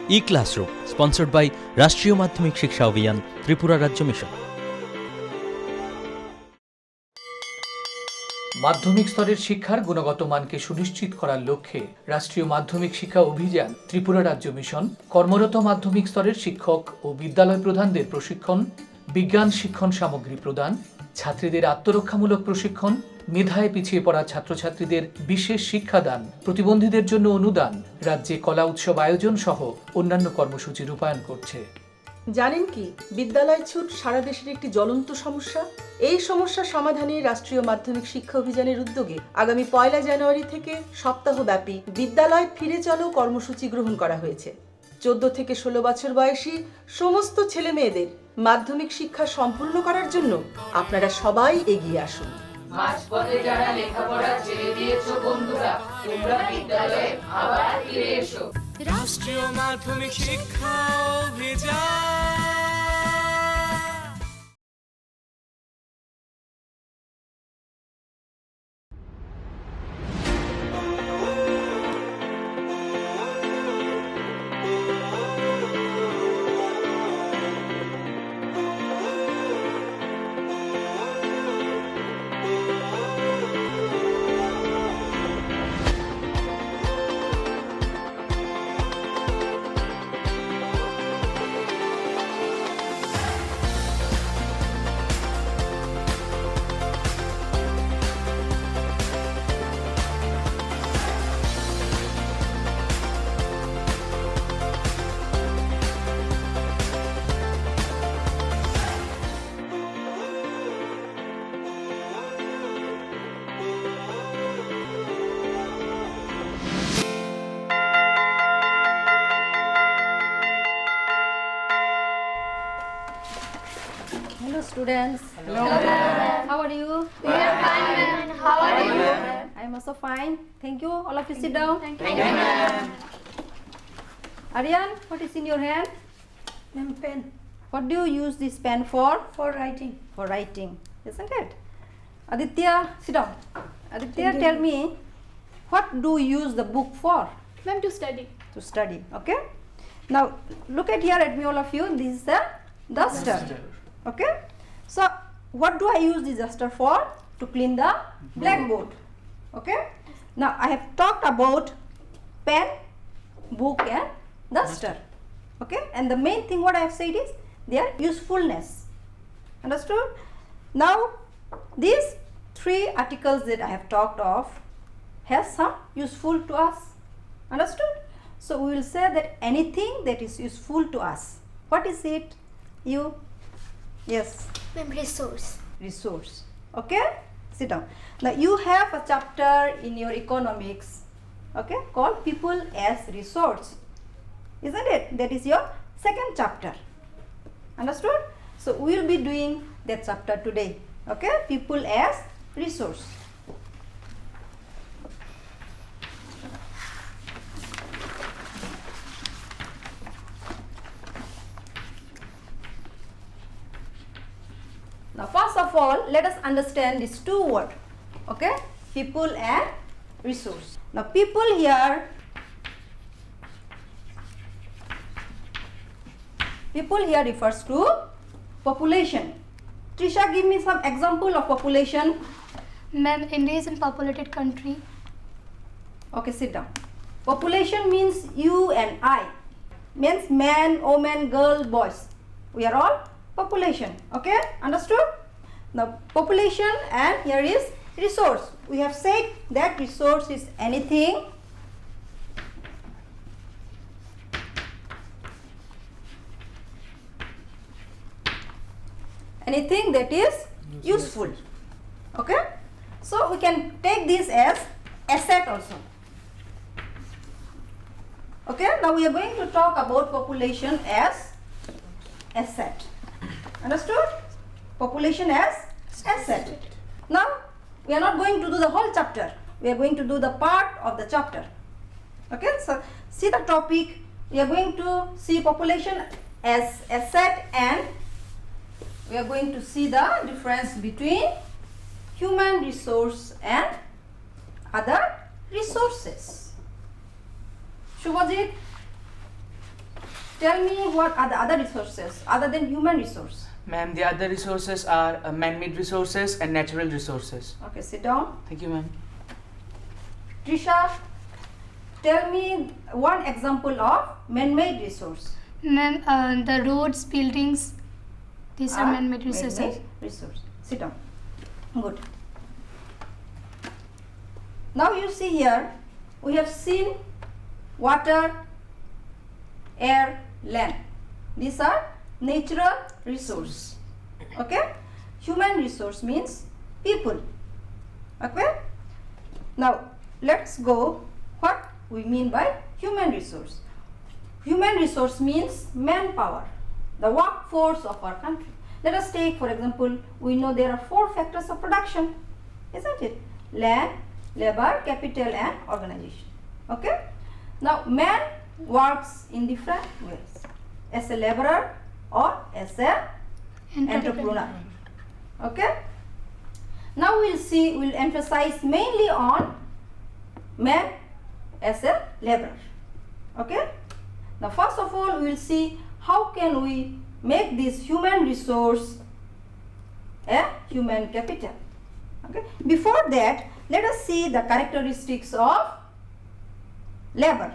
E-Classroom, sponsored by রাষ্ট্রীয় মাধ্যমিক শিক্ষা অভিযান, ত্রিপুরা রাজ্য মিশন। মাধ্যমিক স্তরের শিক্ষার গুণগত মানকে সুনিশ্চিত করার লক্ষ্যে রাষ্ট্রীয় মাধ্যমিক শিক্ষা অভিযান, ত্রিপুরা রাজ্য মিশন কর্মরত মাধ্যমিক স্তরের শিক্ষক ও বিদ্যালয় প্রধানদের প্রশিক্ষণ, বিজ্ঞান শিক্ষণ সামগ্রী প্রদান, ছাত্রীদের আত্মরক্ষামূলক প্রশিক্ষণ, মেধায় পিছিয়ে পড়া ছাত্রছাত্রীদের বিশেষ শিক্ষাদান, প্রতিবন্ধীদের জন্য অনুদান, রাজ্যে কলা উৎসব আয়োজন সহ অন্যান্য কর্মসূচি রূপায়ণ করছে। জানেন কি, বিদ্যালয় ছুট সারা দেশের একটি জ্বলন্ত সমস্যা। এই সমস্যা সমাধানে রাষ্ট্রীয় মাধ্যমিক শিক্ষা অভিযানের উদ্যোগে আগামী 1 জানুয়ারি থেকে সপ্তাহব্যাপী বিদ্যালয় ফিরে চলো কর্মসূচি গ্রহণ করা হয়েছে। 14 থেকে 16 বছর বয়সী সমস্ত ছেলে মেয়েদের মাধ্যমিক শিক্ষা সম্পূর্ণ করার জন্য আপনারা সবাই এগিয়ে আসুন। মাঝপথে যারা লেখাপড়া ছেড়ে দিয়েছো বন্ধুরা, তোমরা বিদ্যালয়ে আবার ফিরে এসো। রাষ্ট্রীয় মাধ্যমিক শিক্ষা অভিযান। Hello students. Hello. How are you? We are fine, ma'am. How are you? I am also fine. Thank you. All of you sit down. Thank you, ma'am. Aryan, what is in your hand? Ma'am, pen What do you use this pen for? for writing. For writing, isn't it? Aditya, sit down. Aditya, Thank you. tell me, what do you use the book for? Ma'am, to study. To study, okay? Now, look at here at me, all of you. This is the duster. Okay? So, what do I use this duster for? To clean the blackboard. Okay? Now, I have talked about pen, book and duster. Okay? And the main thing what I have said is their usefulness. Understood? Now, these 3 articles that I have talked of has some useful to us. Understood? So, we will say that anything that is useful to us. What is it? You? Yes. Ma'am, resource. Resource. Okay? Sit down. Now, you have a chapter in your economics, okay, called People as Resource. Isn't it? That is your second chapter. Understood? So, we will be doing that chapter today. Okay? People as Resource. Now, first of all, let us understand these 2 words. Okay? People and resource. Now, people here, refers to population. Trisha, give me some example of population. Ma'am, India is a populated country. Okay, sit down. Population means you and I. Means man, woman, girl, boys. We are all population. Okay, understood? Now, population, and here is resource. We have said that resource is anything that is useful. Okay, so we can take this as asset also. Okay, now we are going to talk about population as asset. Understood? Population as asset. Now, we are not going to do the whole chapter. We are going to do the part of the chapter. Okay, so see the topic. We are going to see population as asset, and we are going to see the difference between human resource and other resources. Shubhajit, tell me what are the other resources other than human resource? Ma'am, the other resources are man-made resources and natural resources. Okay, sit down. Thank you, ma'am. Trisha, tell me one example of man-made resource. Ma'am, the roads, buildings, these are man-made resources. Man-made resource. Sit down. Good. Now you see here, we have seen water, air, land. These are natural resource. Okay? Human resource means people. Okay? Now let's go what we mean by human resource. Human resource means manpower, the workforce of our country. Let us take, for example, we know there are 4 factors of production, isn't it? Land, labor, capital and organization. Okay? Now man works in different ways, as a laborer or as a entrepreneur. Okay? Now we'll emphasize mainly on man as a laborer. Okay? Now first of all we will see how can we make this human resource a human capital. Okay? Before that, let us see the characteristics of labor.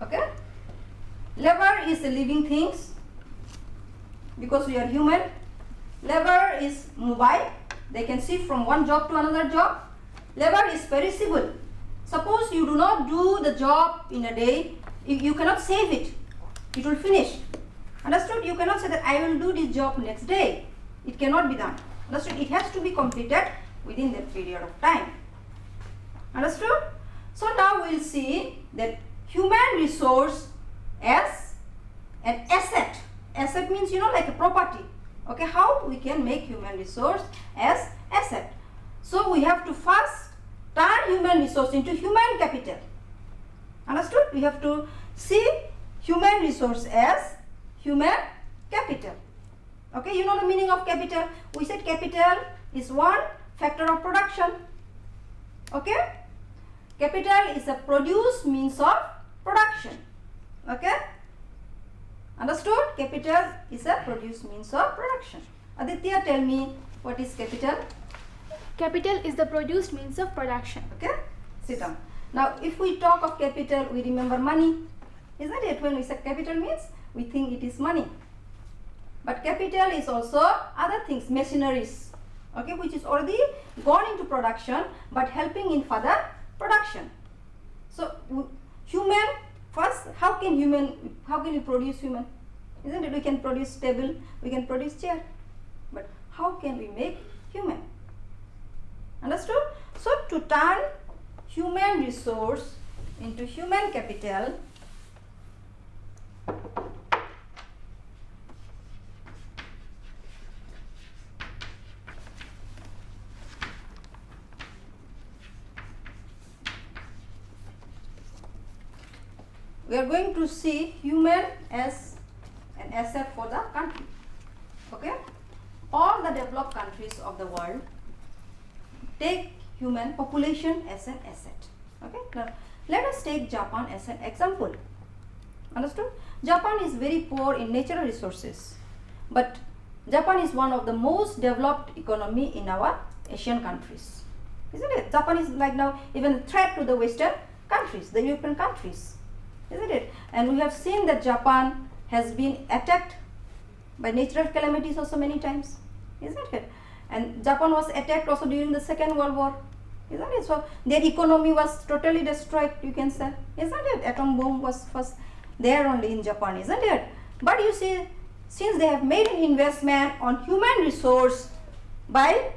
Okay? Labor is a living things because we are human. Labor is mobile. They can shift from one job to another job. Labor is perishable. Suppose you do not do the job in a day, you cannot save it. It will finish. Understood? You cannot say that I will do this job next day. It cannot be done. Understood? It has to be completed within that period of time. Understood? So now we will see that human resource as an asset. Asset means, like a property. Okay, how we can make human resource as asset. So we have to first turn human resource into human capital. Understood? We have to see human resource as human capital. Okay, you know the meaning of capital. We said capital is one factor of production. Okay? Capital is a produce means of production. Okay? Understood? Capital is a produce means of production. Aditya, tell me what is capital? Capital is the produced means of production. Okay? Sit down. Now, if we talk of capital, we remember money. Isn't it? When we say capital means, we think it is money. But capital is also other things, machineries, okay, which is already gone into production but helping in further production. So human, first, how can you produce human? Isn't it? We can produce table, we can produce chair, but how can we make human? Understood? So to turn human resource into human capital, we are going to see human as an asset for the country. Okay? All the developed countries of the world take human population as an asset. Okay? Now, let us take Japan as an example. Understood? Japan is very poor in natural resources, but Japan is one of the most developed economy in our Asian countries. Isn't it? Japan is like now even a threat to the Western countries, the European countries. Isn't it? And we have seen that Japan has been attacked by natural calamities also many times. Isn't it? And Japan was attacked also during the Second World War. Isn't it? So their economy was totally destroyed, you can say. Isn't it? Atom bomb was first there only in Japan, isn't it? But you see, since they have made an investment on human resource by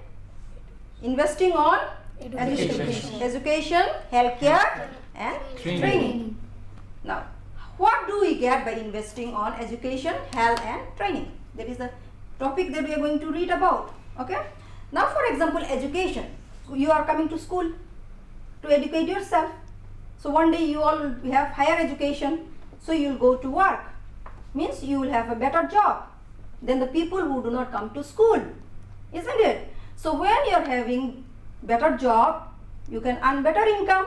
investing on education, healthcare and training. Now, what do we get by investing on education, health and training? That is the topic that we are going to read about. Okay? Now, for example, education. You are coming to school to educate yourself. So one day you all will have higher education, so you will go to work. Means you will have a better job than the people who do not come to school. Isn't it? So when you are having better job, you can earn better income,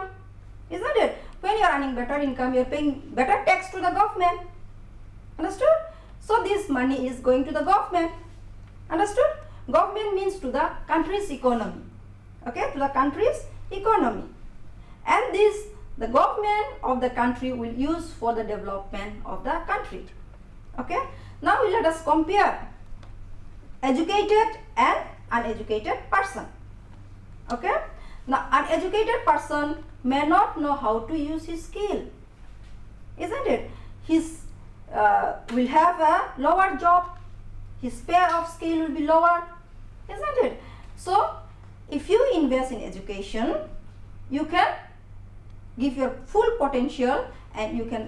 isn't it? When you are earning better income, you are paying better tax to the government. Understood? So this money is going to the government. Understood? Government means to the country's economy. Okay, to the country's economy. And this the government of the country will use for the development of the country. Okay, now let us compare educated and uneducated person. Okay, now uneducated person may not know how to use his skill, isn't it? His will have a lower job, his pay of skill will be lower, isn't it? So if you invest in education, you can give your full potential and you can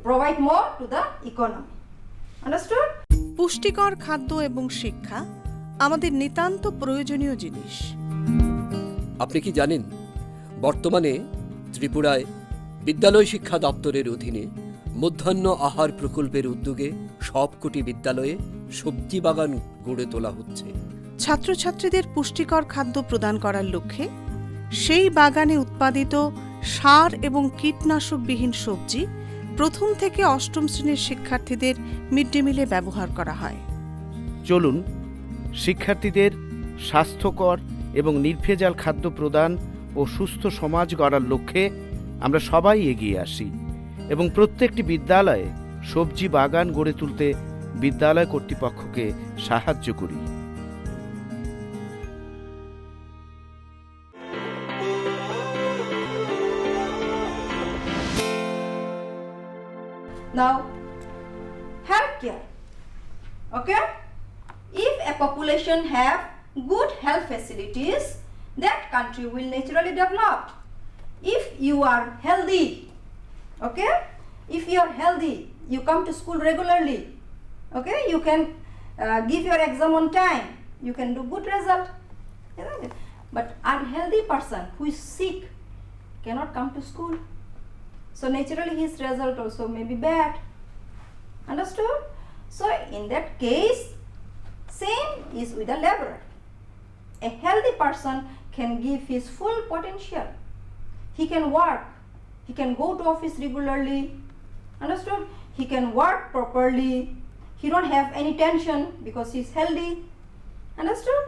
provide more to the economy. Understood? পুষ্টিকর খাদ্য এবং শিক্ষা আমাদের নিতান্ত প্রয়োজনীয় জিনিস। আপনি কি জানেন বর্তমানে ত্রিপুরায় বিদ্যালয় শিক্ষা দপ্তরের অধীনে মধ্যাহ্ন আহার প্রকল্পের উদ্যোগে সবকটি বিদ্যালয়ে সবজি বাগান গড়ে তোলা হচ্ছে। ছাত্রছাত্রীদের পুষ্টিকর খাদ্য প্রদান করার লক্ষ্যে সেই বাগানে উৎপাদিত সার এবং কীটনাশকবিহীন সবজি প্রথম থেকে অষ্টম শ্রেণীর শিক্ষার্থীদের মিড ডে মিলে ব্যবহার করা হয়। চলুন শিক্ষার্থীদের স্বাস্থ্যকর এবং নির্ভেজাল খাদ্য প্রদান ও সুস্থ সমাজ গড়ার লক্ষ্যে আমরা সবাই এগিয়ে আসি এবং প্রত্যেকটি বিদ্যালয়ে সবজি বাগান গড়ে তুলতে বিদ্যালয় কর্তৃপক্ষকে সাহায্য করি। Now, healthcare. Okay? If a population have good health facilities, that country will naturally develop. If you are healthy, okay? If you are healthy, you come to school regularly, okay? You can give your exam on time. You can do good result, isn't it? But unhealthy person who is sick cannot come to school. So naturally his result also may be bad. Understood? So in that case, same is with a laborer. A healthy person can give his full potential. He can work. He can go to office regularly. Understood? He can work properly. He don't have any tension because he is healthy. Understood?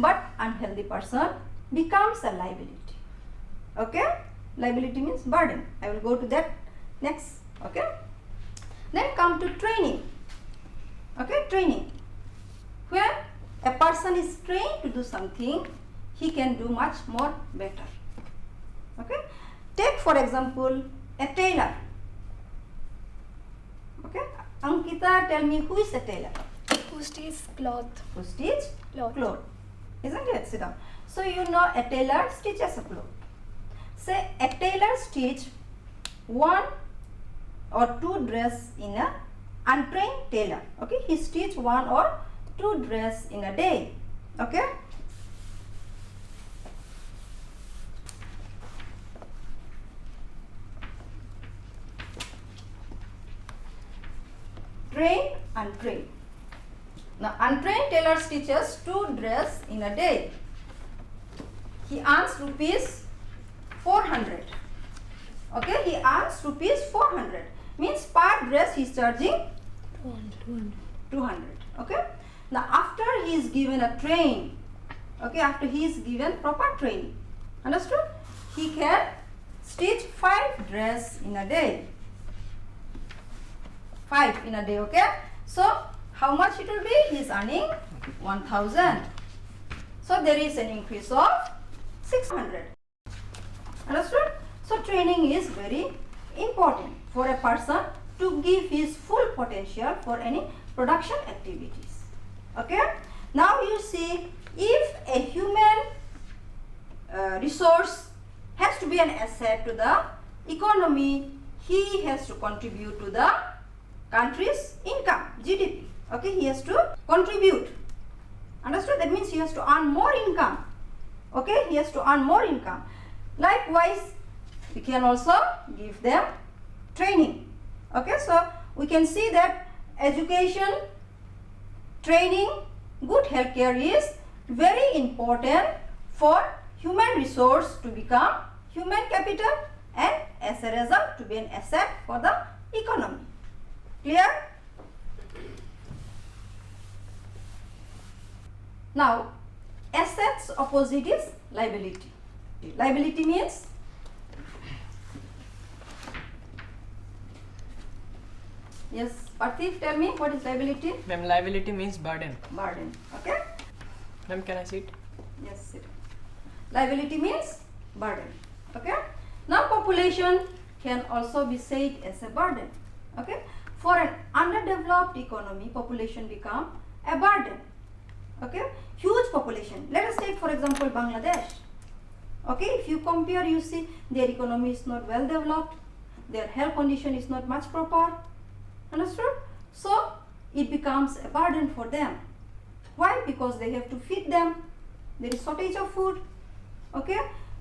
But unhealthy person becomes a liability. Okay? Liability means burden. I will go to that next. Okay? Then come to training. Okay? Training. Where a person is trained to do something, he can do much more better. Okay? Take for example a tailor. Okay? Ankita, tell me who is a tailor? Who stitches cloth. Who stitch Cloth. cloth. Isn't it? Sit down. So you know a tailor stitches a cloth. Say a tailor stitch 1 or 2 dress in a untrained tailor. Okay, he stitch 1 or 2 dress in a day. Okay. Trained, untrained. Now untrained tailor stitches 2 dress in a day. He earns rupees 400. Okay, he earns rupees 400. Means per dress he is charging 200. Okay. Now after he is given a train, okay, after he is given proper training, understood? He can stitch 5 dress in a day. 5 in a day. Okay. So how much it will be? He is earning 1000. So there is an increase of 600. Understood? So training is very important for a person to give his full potential for any production activities. Okay? Now you see, if a human resource has to be an asset to the economy, he has to contribute to the country's income, GDP. Okay? He has to contribute. Understood? That means he has to earn more income. Okay? He has to earn more income. Likewise, we can also give them training. Okay, so we can see that education, training, good healthcare is very important for human resource to become human capital and as a result to be an asset for the economy. Clear? Now, assets opposite is liability. Liability means yes, Parthif, tell me what is liability? Ma'am, liability means burden. Burden. Okay? Ma'am, can I sit? Yes, sit. Liability means burden. Okay? Now, population can also be said as a burden. Okay? For an underdeveloped economy, population become a burden. Okay? Huge population. Let us take for example Bangladesh. Okay? If you compare, you see their economy is not well developed, their health condition is not much proper. Understood? So, it becomes a burden for them. Why? Because they have to feed them. There is shortage of food. Okay?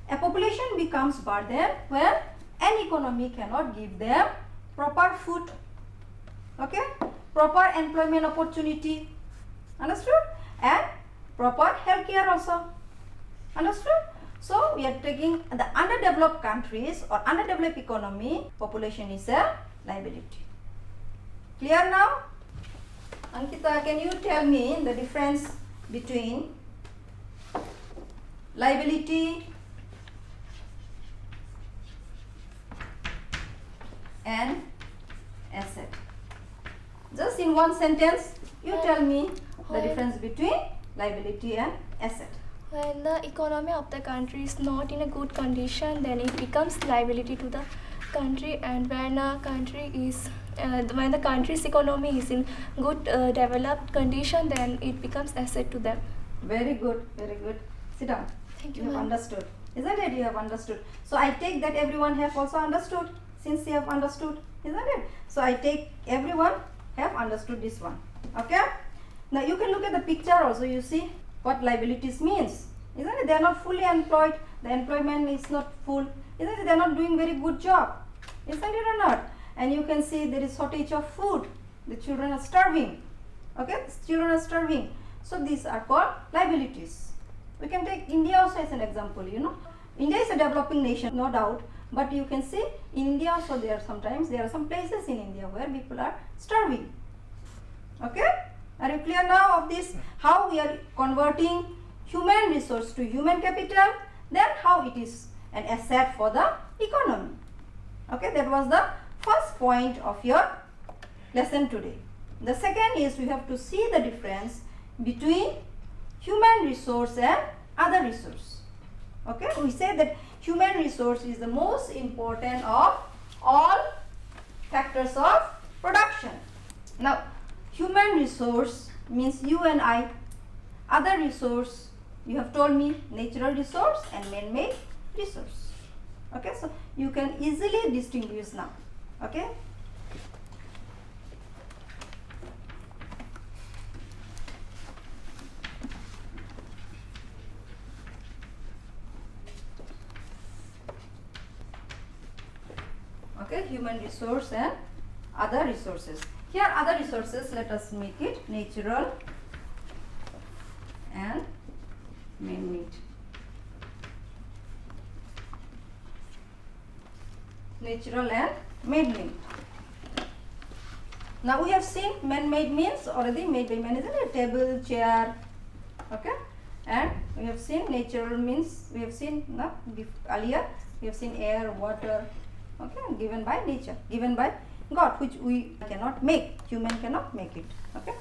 A population becomes burden when an economy cannot give them proper food. Okay? Proper employment opportunity. Understood? And proper health care also. Understood? So, we are taking the underdeveloped countries or underdeveloped economy, population is a liability. Clear now? Ankita, can you tell me the difference between liability and asset? Just in one sentence, you tell me the difference between liability and asset. When the economy of the country is not in a good condition, then it becomes liability to the country, and when a country is when the country's economy is in good developed condition, then it becomes asset to them. Very good, very good. Sit down. Thank you, You have ma'am. understood. Isn't it? You have understood. So I take that everyone have also understood, since you have understood. Isn't it? So I take everyone have understood this one. Okay? Now you can look at the picture also, you see what liabilities means. Isn't it? They are not fully employed. The employment is not full. Isn't it? They are not doing very good job. Isn't it or not? And you can see there is shortage of food. The children are starving. Okay? Children are starving. So these are called liabilities. We can take India also as an example, you know. India is a developing nation, no doubt. But you can see in India also there are some places in India where people are starving. Okay? Are you clear now of this? How we are converting human resource to human capital, then how it is an asset for the economy. Okay, that was the first point of your lesson today. The second is we have to see the difference between human resource and other resource. Okay, we say that human resource is the most important of all factors of production. Now, human resource means you and I. Other resource, you have told me, natural resource and man-made resource. Okay, so you can easily distinguish now. Okay. Okay, human resource and other resources. Here other resources, let us make it natural and man-made. Natural and man-made. Now we have seen man-made means already made by man, isn't it? Table, chair, okay? And we have seen natural means, we have seen earlier, we have seen air, water, okay, given by nature, given by God, which we cannot make, human cannot make it, okay?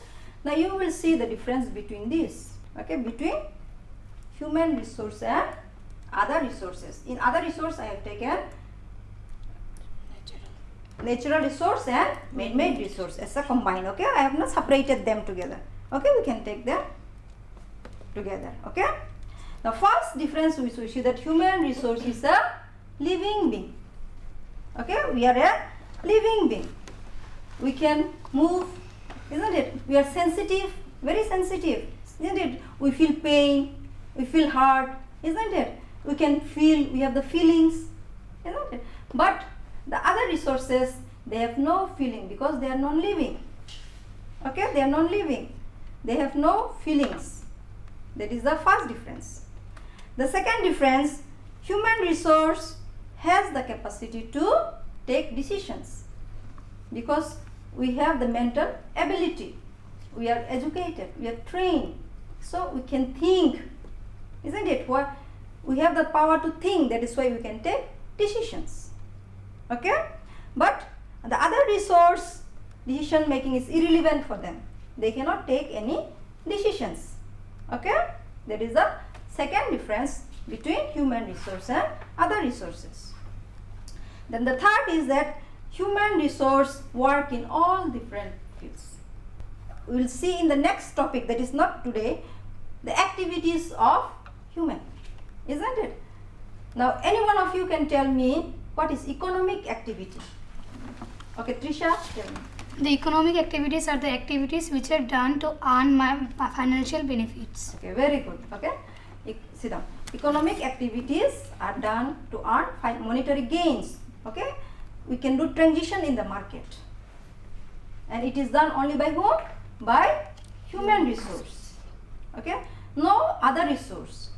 Now you will see the difference between these, okay, between human resource and other resources. In other resource I have taken natural resource and man-made resource as a combine, okay? I have not separated them together, okay? We can take them together, okay? The first difference we see that human resource is a living being, okay? We are a living being. We can move, isn't it? We are sensitive, very sensitive, isn't it? We feel pain, we feel hurt, isn't it? We can feel, we have the feelings, isn't it? But the other resources, they have no feeling because they are non-living. Okay, they are non-living. They have no feelings. That is the first difference. The second difference, human resource has the capacity to take decisions because we have the mental ability. We are educated, we are trained, so we can think, isn't it? What we have the power to think, that is why we can take decisions. Okay? But the other resource, decision making is irrelevant for them. They cannot take any decisions. Okay? That is the second difference between human resource and other resources. Then the third is that human resource work in all different fields. We will see in the next topic, that is not today, the activities of human, isn't it? Now any one of you can tell me what is economic activity. Okay, Trisha, tell me. The economic activities are the activities which are done to earn my financial benefits. Okay, very good. Okay, sit down. Economic activities are done to earn monetary gains. Okay, we can do transition in the market, and it is done only by whom? By human resource. Okay, no other resource.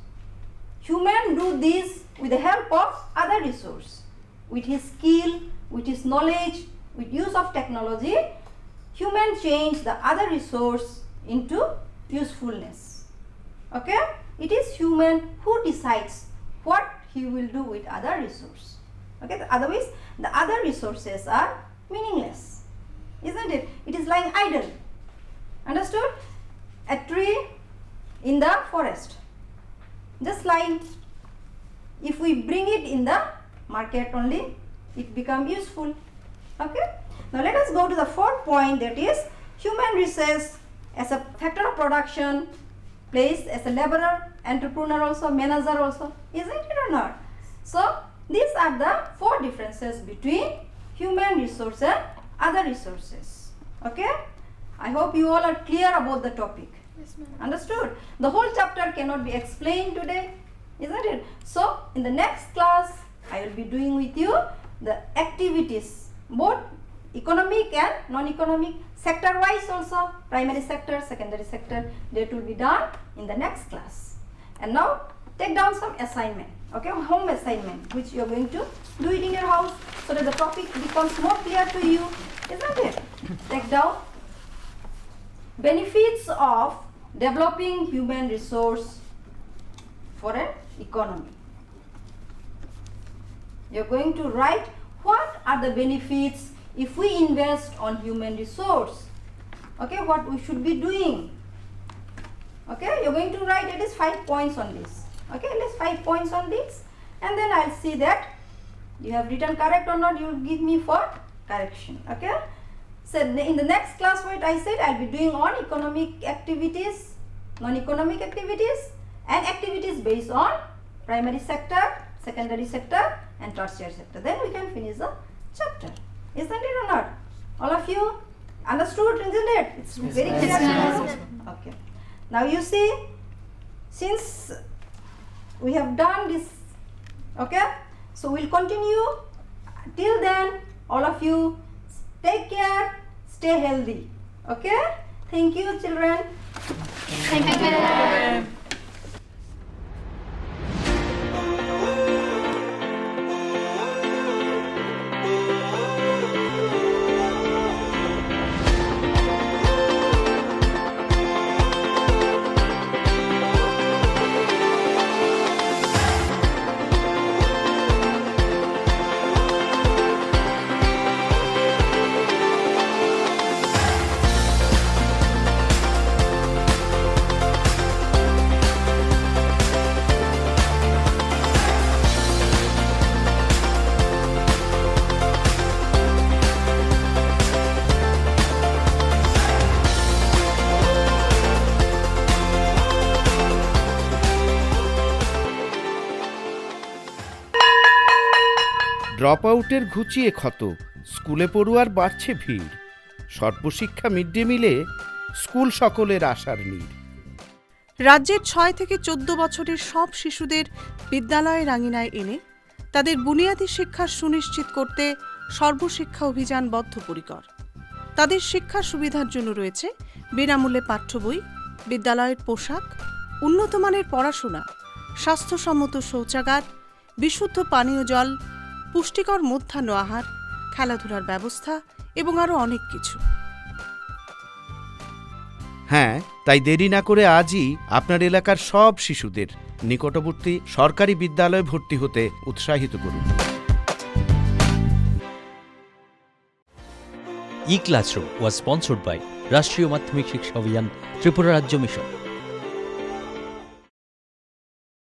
Human do this with the help of other resource, with his skill, with his knowledge, with use of technology. Human change the other resource into usefulness. Okay, it is human who decides what he will do with other resource. Okay, otherwise the other resources are meaningless, isn't it? It is lying idle. Understood? A tree in the forest, just lying. If we bring it in the market only, it becomes useful. Okay. Now let us go to the fourth point, that is human resource as a factor of production, plays as a laborer, entrepreneur also, manager also, isn't it or not? So these are the four differences between human resource and other resources. Okay, I hope you all are clear about the topic. Yes, ma'am. Understood? The whole chapter cannot be explained today, isn't it? So in the next class I will be doing with you the activities, both economic and non-economic, sector wise also, primary sector, secondary sector, that will be done in the next class. And now take down some assignment, okay, home assignment, which you are going to do it in your house so that the topic becomes more clear to you, isn't it? Take down benefits of developing human resource for an economy. You are going to write what are the benefits if we invest on human resource. Okay, what we should be doing. Okay, you are going to write at least 5 points on this. Okay, at least 5 points on this, and then I will see that you have written correct or not. You will give me for correction. Okay, so in the next class, what I said, I will be doing on economic activities, non-economic activities, and activities based on primary sector, secondary sector, and tertiary sector. Then we can finish the chapter, isn't it or not? All of you understood, isn't it? It's very clear. Yes, okay. Now you see, since we have done this, okay, so we'll continue. Till then, all of you take care, stay healthy. Okay? Thank you, children. Thank you, madam. Drop আউটের ঘুচিয়ে ক্ষত, স্কুলে পড়ুয়ার বাড়ছে ভিড়, সর্বশিক্ষা mid day মিলে school সকলের আশার নীড়। রাজ্যের 6 থেকে 14 বছরের সব শিশুদের বিদ্যালয়ের আঙিনায় এনে তাদের বুনিয়াদী শিক্ষা সুনিশ্চিত করতে সর্বশিক্ষা অভিযান বদ্ধপরিকর। তাদের শিক্ষার সুবিধার জন্য রয়েছে বিনামূল্যে পাঠ্য বই, বিদ্যালয়ের পোশাক, উন্নতমানের পড়াশোনা, স্বাস্থ্যসম্মত শৌচাগার, বিশুদ্ধ পানীয় জল, পুষ্টিকর মধ্যাহ্ন আহার, খেলাধুলার ব্যবস্থা এবং আরও অনেক কিছু। হ্যাঁ, তাই দেরি না করে আজই আপনার এলাকার সব শিশুদের নিকটবর্তী সরকারি বিদ্যালয়ে ভর্তি হতে উৎসাহিত করুন। E-Classroom was sponsored by রাষ্ট্রীয় মাধ্যমিক শিক্ষা অভিযান ত্রিপুরা রাজ্য মিশন।